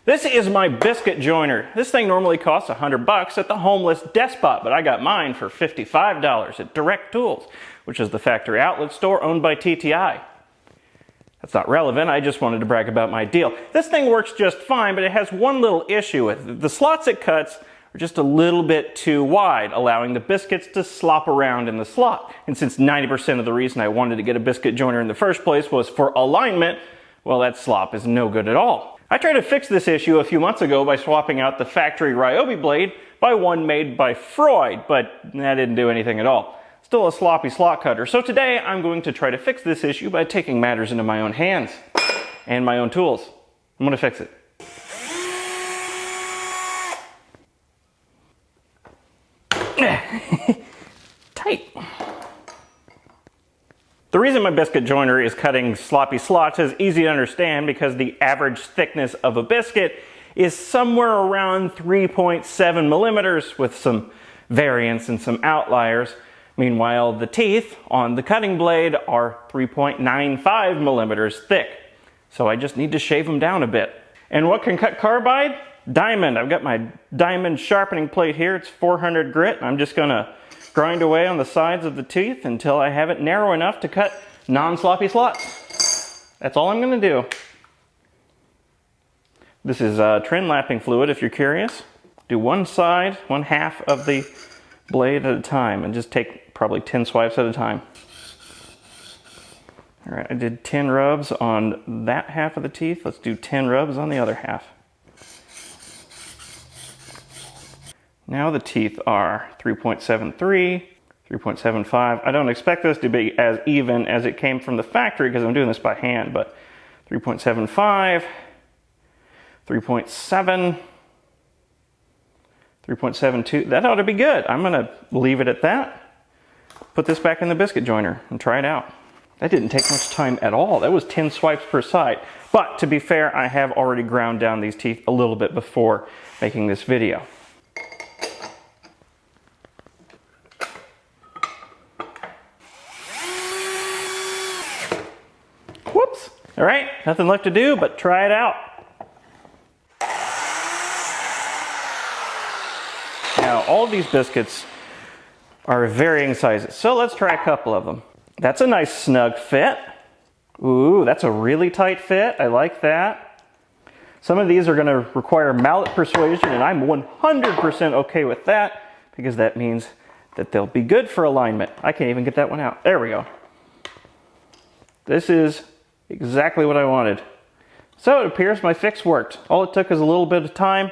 This is my biscuit joiner. This thing normally costs $100 at the Homeless Despot, but I got mine for $55 at Direct Tools, which is the factory outlet store owned by TTI. That's not relevant, I just wanted to brag about my deal. This thing works just fine, but it has one little issue with it. The slots it cuts are just a little bit too wide, allowing the biscuits to slop around in the slot. And since 90% of the reason I wanted to get a biscuit joiner in the first place was for alignment, well, that slop is no good at all. I tried to fix this issue a few months ago by swapping out the factory Ryobi blade by one made by Freud, but that didn't do anything at all. Still a sloppy slot cutter. So today I'm going to try to fix this issue by taking matters into my own hands and my own tools. I'm going to fix it. Tight. The reason my biscuit joiner is cutting sloppy slots is easy to understand because the average thickness of a biscuit is somewhere around 3.7 millimeters with some variance and some outliers. Meanwhile, the teeth on the cutting blade are 3.95 millimeters thick. So I just need to shave them down a bit. And what can cut carbide? Diamond. I've got my diamond sharpening plate here. It's 400 grit. I'm just going to grind away on the sides of the teeth until I have it narrow enough to cut non-sloppy slots. That's all I'm going to do. This is trim lapping fluid if you're curious. Do one side, one half of the blade at a time and just take probably 10 swipes at a time. All right, I did 10 rubs on that half of the teeth. Let's do 10 rubs on the other half. Now the teeth are 3.73, 3.75. I don't expect this to be as even as it came from the factory because I'm doing this by hand, but 3.75, 3.7, 3.72. That ought to be good. I'm going to leave it at that. Put this back in the biscuit joiner and try it out. That didn't take much time at all. That was 10 swipes per side. But to be fair, I have already ground down these teeth a little bit before making this video. Whoops. All right, nothing left to do but try it out. Now, all of these biscuits are varying sizes, so let's try a couple of them. That's a nice snug fit. Ooh, that's a really tight fit. I like that. Some of these are going to require mallet persuasion, and I'm 100% okay with that because that means that they'll be good for alignment. I can't even get that one out. There we go. This is exactly what I wanted. So it appears my fix worked. All it took is a little bit of time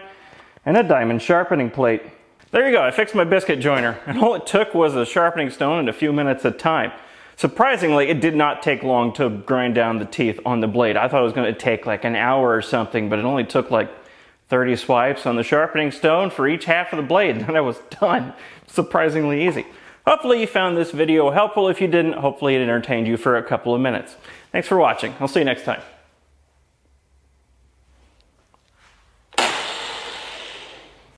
and a diamond sharpening plate. There you go, I fixed my biscuit joiner, and all it took was a sharpening stone and a few minutes of time. Surprisingly, it did not take long to grind down the teeth on the blade. I thought it was going to take like an hour or something, but it only took like 30 swipes on the sharpening stone for each half of the blade, and I was done. Surprisingly easy. Hopefully you found this video helpful. If you didn't, hopefully it entertained you for a couple of minutes. Thanks for watching. I'll see you next time.